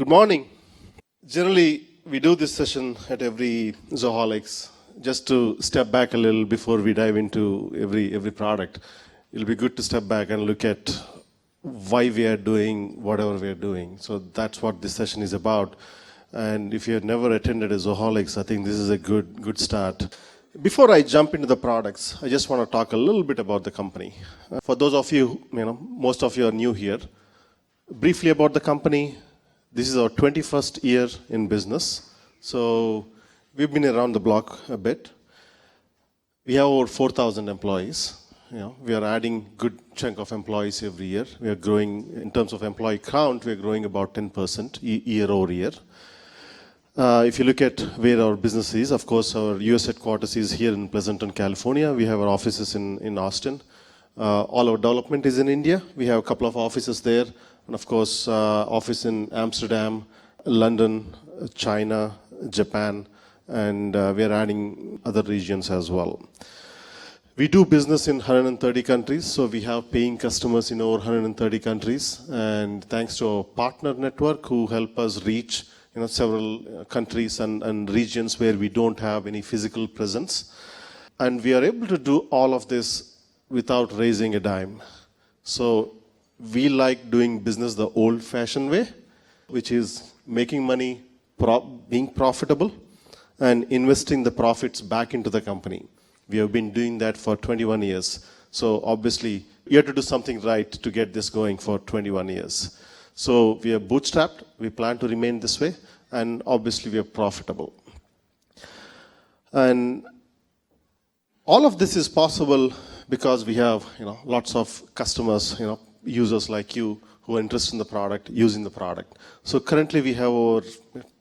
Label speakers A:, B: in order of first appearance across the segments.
A: Good morning. Generally, we do this session at every Zoholics just to step back a little before we dive into every product. It'll be good to step back and look at why we are doing whatever we are doing. So that's what this session is about. And if you have never attended a Zoholics, I think this is a good start. Before I jump into the products, I just want to talk a little bit about the company. For those of you, most of you are new here. Briefly about the company. This is our 21st year in business. So we've been around the block a bit. We have over 4,000 employees. We are adding good chunk of employees every year. We are growing in terms of employee count. We are growing about 10% year over year. If you look at where our business is, of course, our US headquarters is here in Pleasanton, California. We have our offices in Austin. All our development is in India. We have a couple of offices there. And of course, office in Amsterdam, London, China, Japan, and we are adding other regions as well. We do business in 130 countries, so we have paying customers in over 130 countries. And thanks to our partner network who help us reach several countries and regions where we don't have any physical presence. And we are able to do all of this without raising a dime. So we like doing business the old-fashioned way, which is making money, being profitable, and investing the profits back into the company. We have been doing that for 21 years. So obviously, you have to do something right to get this going for 21 years. So we are bootstrapped. We plan to remain this way. And obviously, we are profitable. And all of this is possible because we have lots of customers, users like you who are interested in the product, using the product. So currently we have over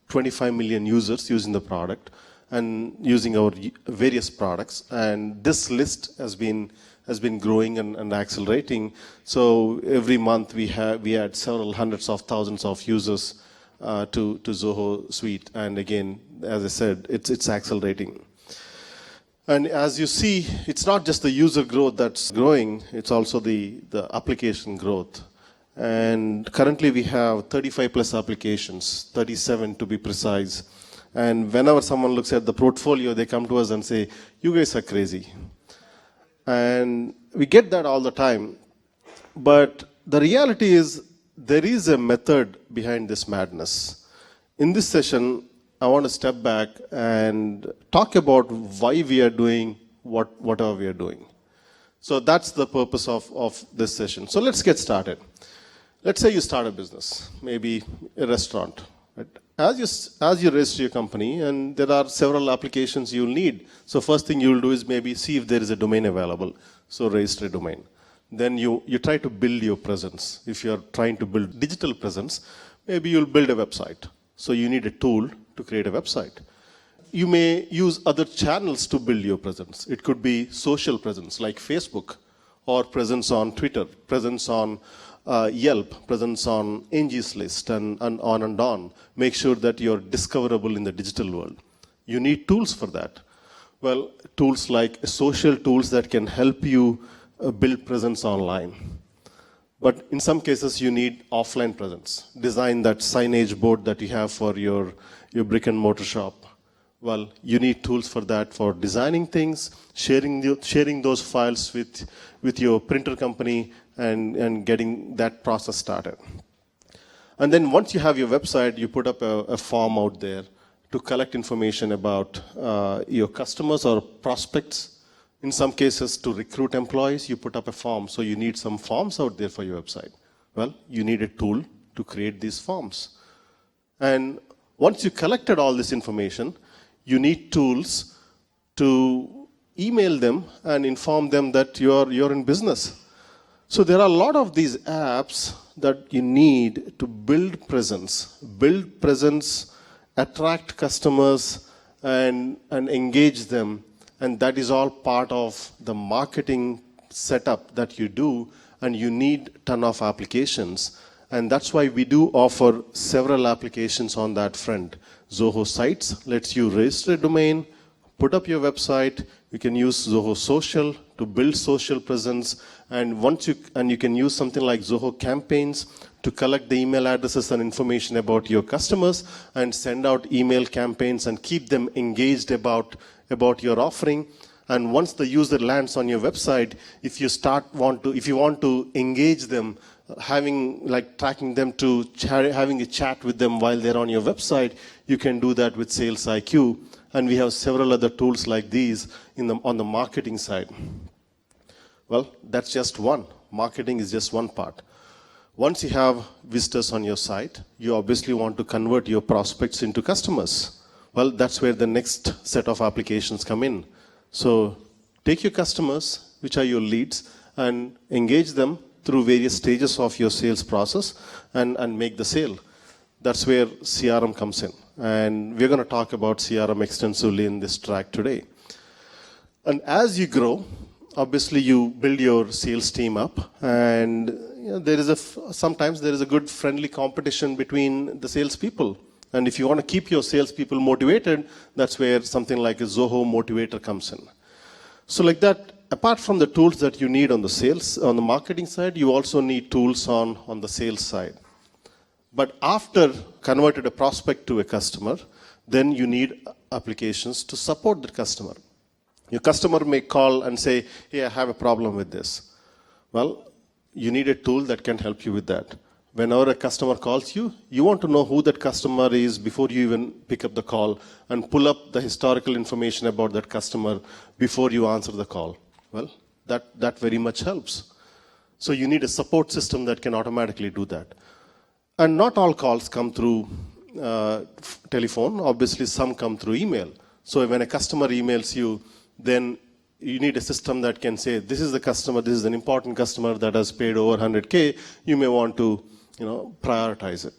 A: 25 million users using the product and using our various products. And this list has been growing and accelerating. So every month we add several hundreds of thousands of users to Zoho Suite. And again, as I said, it's accelerating. And as you see, it's not just the user growth that's growing, it's also the application growth. And currently we have 35 plus applications, 37 to be precise. And whenever someone looks at the portfolio, they come to us and say, you guys are crazy. And we get that all the time. But the reality is, there is a method behind this madness. In this session, I want to step back and talk about why we are doing whatever we are doing. So that's the purpose of this session. So let's get started. Let's say you start a business, maybe a restaurant. Right? As you register your company, and there are several applications you'll need. So first thing you'll do is maybe see if there is a domain available. So register a domain. Then you try to build your presence. If you're trying to build digital presence, maybe you'll build a website. So you need a tool to create a website. You may use other channels to build your presence. It could be social presence like Facebook, or presence on Twitter, presence on Yelp, presence on Angie's List, and on and on. Make sure that you're discoverable in the digital world. You need tools for that. Well, tools like social tools that can help you build presence online. But in some cases, you need offline presence. Design that signage board that you have for your brick and mortar shop. Well, you need tools for that, for designing things, sharing those files with your printer company, and getting that process started. And then once you have your website, you put up a form out there to collect information about your customers or prospects. In some cases, to recruit employees, you put up a form. So you need some forms out there for your website. Well, you need a tool to create these forms. And once you collected all this information, you need tools to email them and inform them that you're in business. So there are a lot of these apps that you need to build presence, attract customers, and engage them. And that is all part of the marketing setup that you do, and you need a ton of applications. And that's why we do offer several applications on that front. Zoho Sites lets you register a domain, put up your website. You can use Zoho Social to build social presence, and you can use something like Zoho Campaigns to collect the email addresses and information about your customers and send out email campaigns and keep them engaged about your offering. And once the user lands on your website, if you want to engage them, tracking them to having a chat with them while they're on your website, you can do that with Sales IQ. And we have several other tools like these on the marketing side. Well, that's just one. Marketing is just one part. Once you have visitors on your site, you obviously want to convert your prospects into customers. Well, that's where the next set of applications come in. So take your customers, which are your leads, and engage them through various stages of your sales process and make the sale. That's where CRM comes in. And we're going to talk about CRM extensively in this track today. And as you grow, obviously you build your sales team up, and sometimes there is a good friendly competition between the salespeople. And if you want to keep your salespeople motivated, that's where something like a Zoho Motivator comes in. So like that, apart from the tools that you need on the marketing side, you also need tools on the sales side. But after converted a prospect to a customer, then you need applications to support the customer. Your customer may call and say, hey, I have a problem with this. Well, you need a tool that can help you with that. Whenever a customer calls you, you want to know who that customer is before you even pick up the call and pull up the historical information about that customer before you answer the call. Well, that very much helps. So you need a support system that can automatically do that. And not all calls come through telephone. Obviously, some come through email. So when a customer emails you, then you need a system that can say, this is the customer, this is an important customer that has paid over 100K. You may want to prioritize it.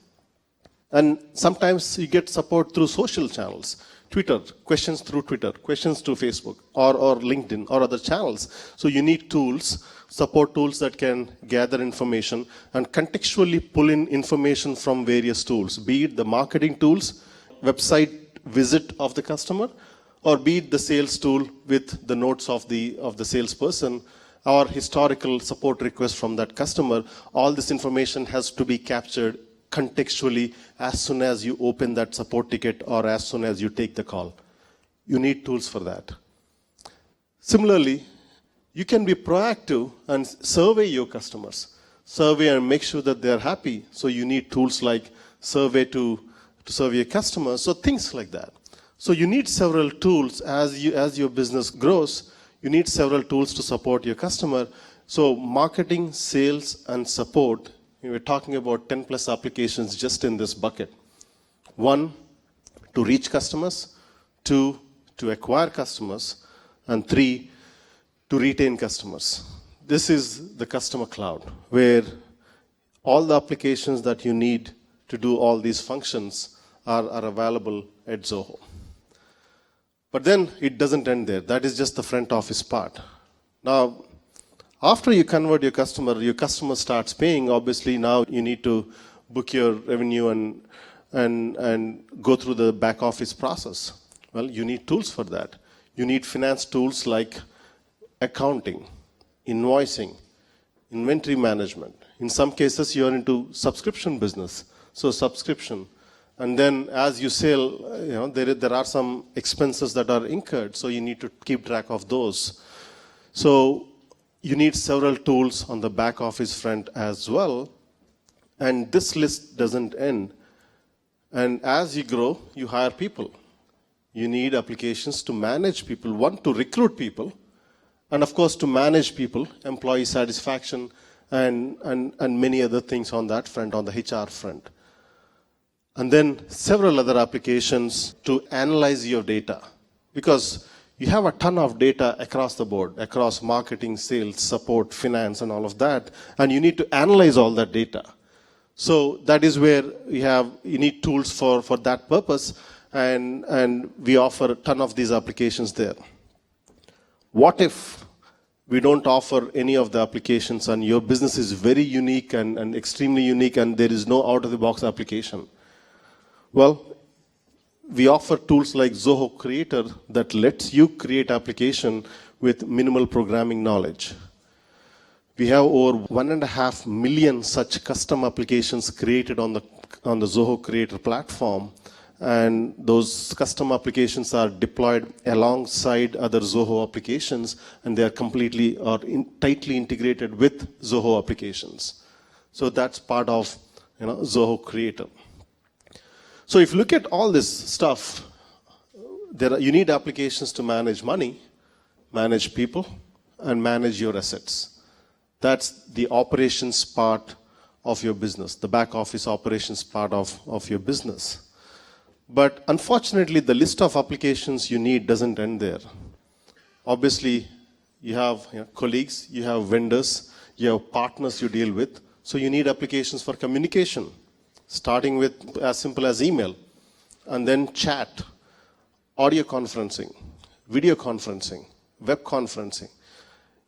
A: And sometimes you get support through social channels. Twitter, questions through Twitter, questions through Facebook or LinkedIn or other channels. So you need tools, support tools that can gather information and contextually pull in information from various tools, be it the marketing tools, website visit of the customer, or be it the sales tool with the notes of the salesperson, or historical support request from that customer. All this information has to be captured contextually as soon as you open that support ticket or as soon as you take the call. You need tools for that. Similarly, you can be proactive and survey your customers. Survey and make sure that they're happy. So you need tools like survey to survey your customers. So things like that. So you need several tools as your business grows. You need several tools to support your customer. So marketing, sales, and support, we're talking about 10 plus applications just in this bucket. 1, to reach customers. 2, to acquire customers. And 3, to retain customers. This is the customer cloud, where all the applications that you need to do all these functions are available at Zoho. But then it doesn't end there. That is just the front office part. Now, after you convert your customer starts paying. Obviously, now you need to book your revenue and go through the back office process. Well, you need tools for that. You need finance tools like accounting, invoicing, inventory management. In some cases, you're into subscription business. So subscription. And then as you sell, there are some expenses that are incurred. So you need to keep track of those. So you need several tools on the back office front as well. And this list doesn't end. And as you grow, you hire people. You need applications to manage people. 1, to recruit people. And of course, to manage people, employee satisfaction, and many other things on that front, on the HR front. And then several other applications to analyze your data. Because you have a ton of data across the board, across marketing, sales, support, finance, and all of that. And you need to analyze all that data. So that is where you need tools for that purpose. And we offer a ton of these applications there. What if we don't offer any of the applications and your business is very unique and extremely unique and there is no out-of-the-box application? Well, we offer tools like Zoho Creator that lets you create application with minimal programming knowledge. We have over 1.5 million such custom applications created on the Zoho Creator platform, and those custom applications are deployed alongside other Zoho applications, and they are completely or tightly integrated with Zoho applications. So that's part of Zoho Creator. So if you look at all this stuff, you need applications to manage money, manage people, and manage your assets. That's the operations part of your business, the back office operations part of your business. But unfortunately, the list of applications you need doesn't end there. Obviously, you have colleagues, you have vendors, you have partners you deal with. So you need applications for communication, starting with as simple as email, and then chat, audio conferencing, video conferencing, web conferencing.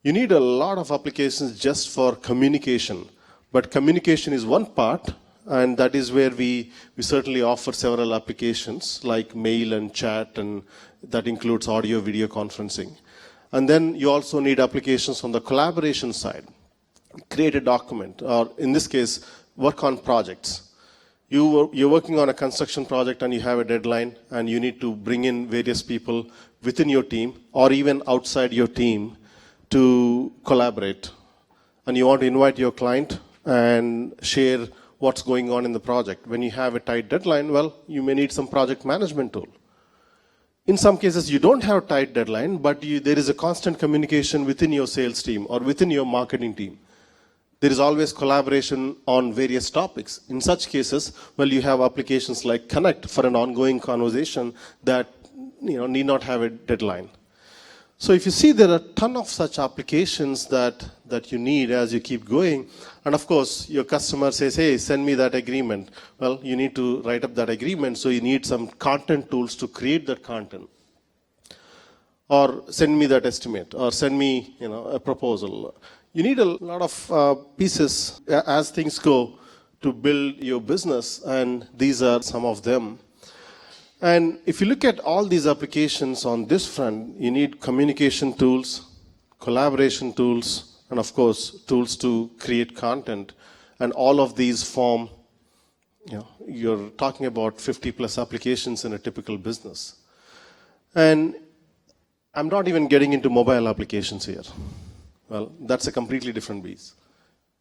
A: You need a lot of applications just for communication. But communication is one part, and that is where we certainly offer several applications like mail and chat, and that includes audio, video conferencing. And then you also need applications on the collaboration side. Create a document, or in this case, work on projects. You're working on a construction project and you have a deadline, and you need to bring in various people within your team or even outside your team to collaborate. And you want to invite your client and share what's going on in the project. When you have a tight deadline, well, you may need some project management tool. In some cases, you don't have a tight deadline, but there is a constant communication within your sales team or within your marketing team. There is always collaboration on various topics. In such cases, well, you have applications like Connect for an ongoing conversation that need not have a deadline. So if you see, there are a ton of such applications that you need as you keep going. And of course, your customer says, hey, send me that agreement. Well, you need to write up that agreement, so you need some content tools to create that content. Or send me that estimate, or send me a proposal. You need a lot of pieces as things go to build your business, and these are some of them. And if you look at all these applications on this front, you need communication tools, collaboration tools, and of course, tools to create content. And all of these form, you're talking about 50 plus applications in a typical business. And I'm not even getting into mobile applications here. Well, that's a completely different beast.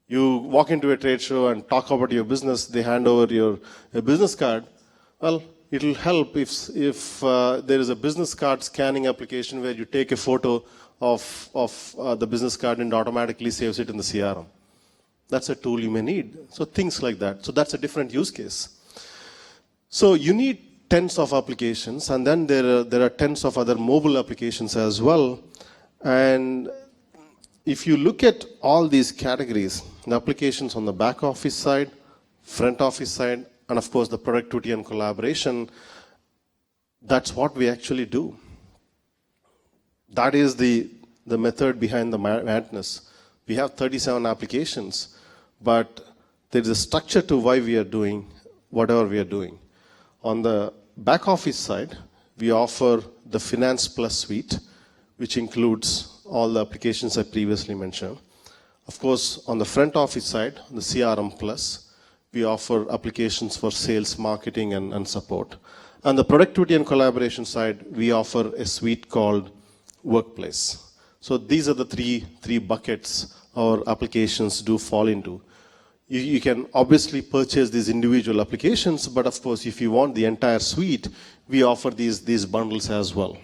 A: You walk into a trade show and talk about your business, they hand over your business card. Well, it will help if there is a business card scanning application where you take a photo of the business card and automatically saves it in the CRM. That's a tool you may need. So things like that. So that's a different use case. So you need tens of applications, and then there are tens of other mobile applications as well. And if you look at all these categories, the applications on the back office side, front office side, and of course the productivity and collaboration, that's what we actually do. That is the method behind the madness. We have 37 applications, but there is a structure to why we are doing whatever we are doing. On the back office side, we offer the Finance Plus suite, which includes all the applications I previously mentioned. Of course, on the front office side, the CRM Plus, we offer applications for sales, marketing, and support. On the productivity and collaboration side, we offer a suite called Workplace. So these are the three buckets our applications do fall into. You can obviously purchase these individual applications, but of course, if you want the entire suite, we offer these bundles as well.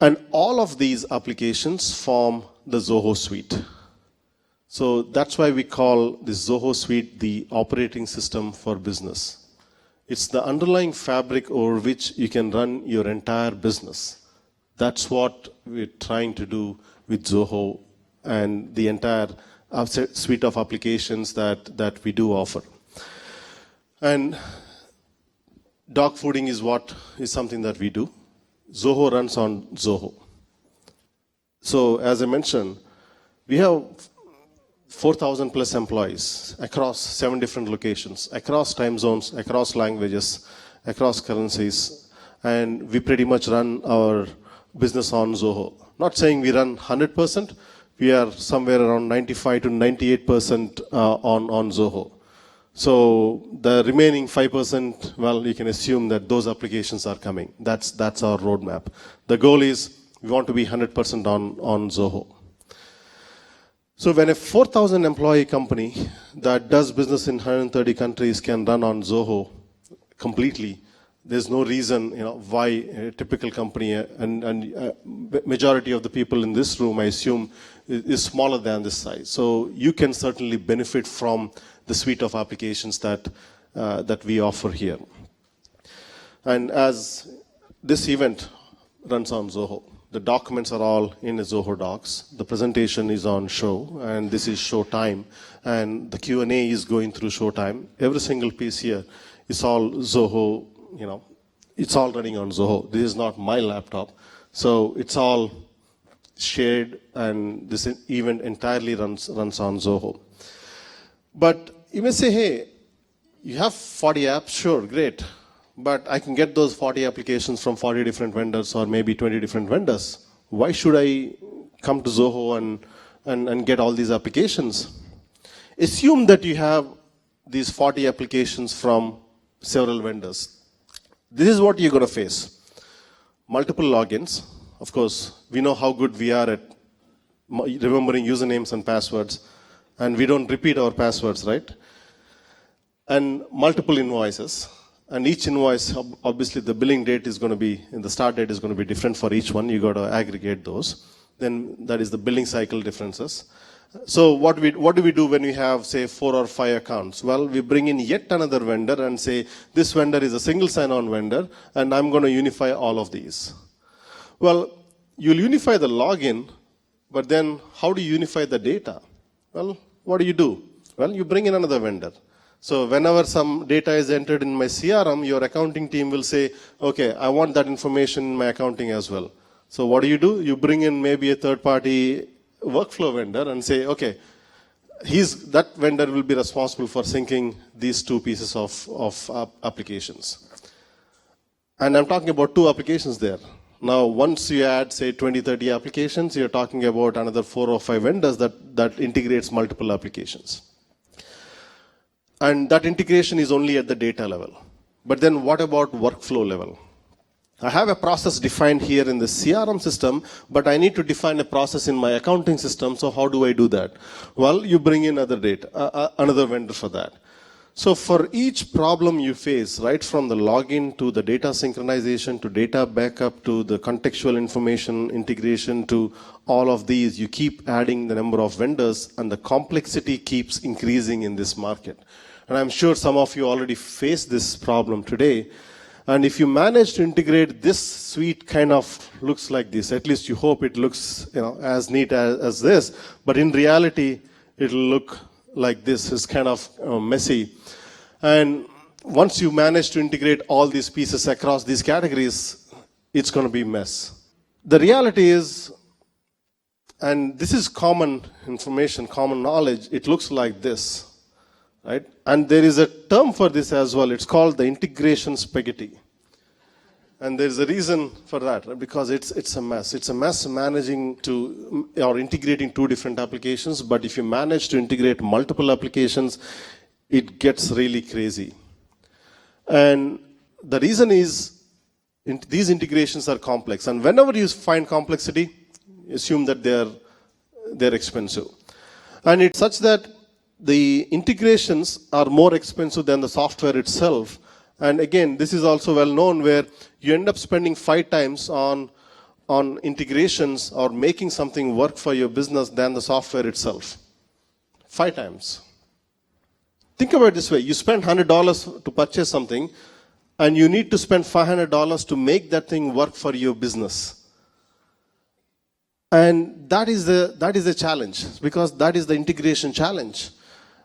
A: And all of these applications form the Zoho Suite. So that's why we call the Zoho Suite the operating system for business. It's the underlying fabric over which you can run your entire business. That's what we're trying to do with Zoho and the entire suite of applications that we do offer. And dog fooding is something that we do. Zoho runs on Zoho. So as I mentioned, we have 4,000 plus employees across 7 different locations, across time zones, across languages, across currencies, and we pretty much run our business on Zoho. Not saying we run 100%, we are somewhere around 95 to 98% on Zoho. So the remaining 5%, well, you can assume that those applications are coming. That's our roadmap. The goal is we want to be 100% on Zoho. So when a 4,000 employee company that does business in 130 countries can run on Zoho completely, there's no reason why a typical company and majority of the people in this room, I assume, is smaller than this size. So you can certainly benefit from the suite of applications that we offer here. And as this event runs on Zoho, the documents are all in a Zoho Docs. The presentation is on show, and this is show time. And the Q&A is going through show time. Every single piece here is all Zoho, it's all running on Zoho. This is not my laptop. So it's all shared, and this event entirely runs on Zoho. But you may say, hey, you have 40 apps, sure, great. But I can get those 40 applications from 40 different vendors or maybe 20 different vendors. Why should I come to Zoho and get all these applications? Assume that you have these 40 applications from several vendors. This is what you're going to face. Multiple logins. Of course, we know how good we are at remembering usernames and passwords, and we don't repeat our passwords, right? And multiple invoices. And each invoice, obviously the billing date is going to be, and the start date is going to be different for each one. You got to aggregate those. Then that is the billing cycle differences. So what do we do when we have, say, 4 or 5 accounts? Well, we bring in yet another vendor and say, this vendor is a single sign-on vendor, and I'm going to unify all of these. Well, you'll unify the login, but then how do you unify the data? Well, what do? Well, you bring in another vendor. So whenever some data is entered in my CRM, your accounting team will say, okay, I want that information in my accounting as well. So what do? You bring in maybe a third-party workflow vendor and say, okay, that vendor will be responsible for syncing these two pieces of applications. And I'm talking about 2 applications there. Now, once you add, say, 20, 30 applications, you're talking about another 4 or 5 vendors that integrates multiple applications. And that integration is only at the data level. But then what about workflow level? I have a process defined here in the CRM system, but I need to define a process in my accounting system. So how do I do that? Well, you bring in another vendor for that. So for each problem you face, right from the login to the data synchronization to data backup to the contextual information integration to all of these, you keep adding the number of vendors, and the complexity keeps increasing in this market. And I'm sure some of you already face this problem today. And if you manage to integrate this suite, kind of looks like this. At least you hope it looks as neat as this. But in reality, it'll look like this. It's kind of messy. And once you manage to integrate all these pieces across these categories, it's going to be a mess. The reality is, and this is common information, common knowledge, it looks like this. Right? And there is a term for this as well. It's called the integration spaghetti. And there's a reason for that, right? Because it's a mess. It's a mess managing or integrating 2 different applications. But if you manage to integrate multiple applications, it gets really crazy. And the reason is these integrations are complex. And whenever you find complexity, assume that they're expensive. And it's such that the integrations are more expensive than the software itself. And again, this is also well known, where you end up spending 5 times on integrations or making something work for your business than the software itself. 5 times. Think about it this way. You spend $100 to purchase something, and you need to spend $500 to make that thing work for your business. And that is the challenge, because that is the integration challenge.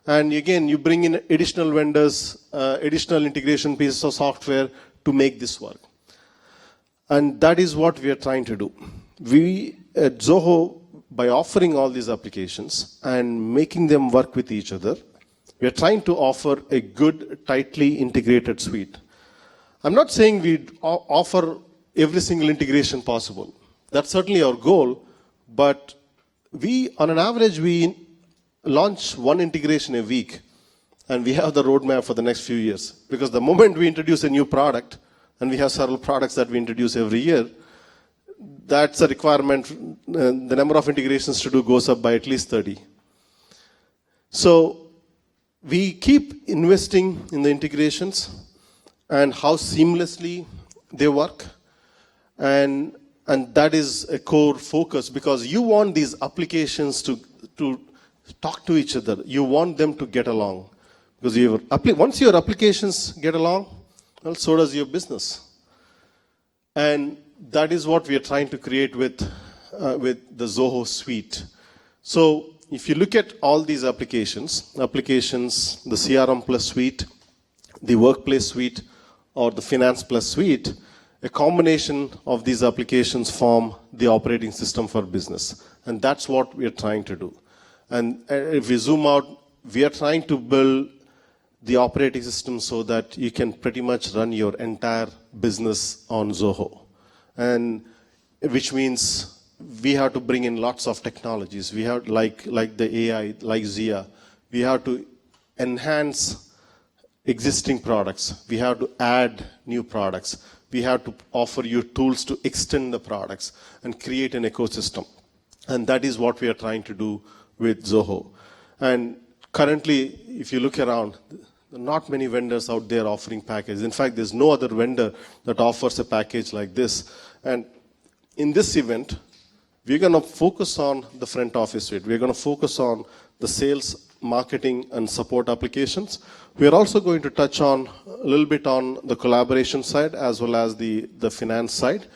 A: And again, you bring in additional vendors, additional integration pieces of software to make this work. And that is what we are trying to do. We at Zoho, by offering all these applications and making them work with each other, we are trying to offer a good, tightly integrated suite. I'm not saying we offer every single integration possible. That's certainly our goal. But we, on an average, we launch one integration a week, and we have the roadmap for the next few years. Because the moment we introduce a new product, and we have several products that we introduce every year, that's a requirement. The number of integrations to do goes up by at least 30. So we keep investing in the integrations and how seamlessly they work. And that is a core focus, because you want these applications to talk to each other. You want them to get along. Because once your applications get along, well, so does your business. And that is what we are trying to create with the Zoho Suite. So if you look at all these applications, the CRM Plus Suite, the Workplace Suite, or the Finance Plus Suite, a combination of these applications form the operating system for business. And that's what we are trying to do. And if we zoom out, we are trying to build the operating system so that you can pretty much run your entire business on Zoho. And which means we have to bring in lots of technologies. We have, like the AI, like Zia, we have to enhance existing products. We have to add new products. We have to offer you tools to extend the products and create an ecosystem. And that is what we are trying to do with Zoho. And currently, if you look around, there are not many vendors out there offering packages. In fact, there's no other vendor that offers a package like this. And in this event, we're going to focus on the front office suite. We're going to focus on the sales, marketing, and support applications. We're also going to touch on a little bit on the collaboration side as well as the finance side.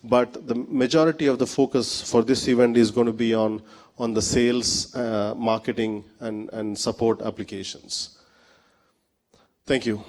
A: But the majority of the focus for this event is going to be on the sales, marketing, and support applications. Thank you.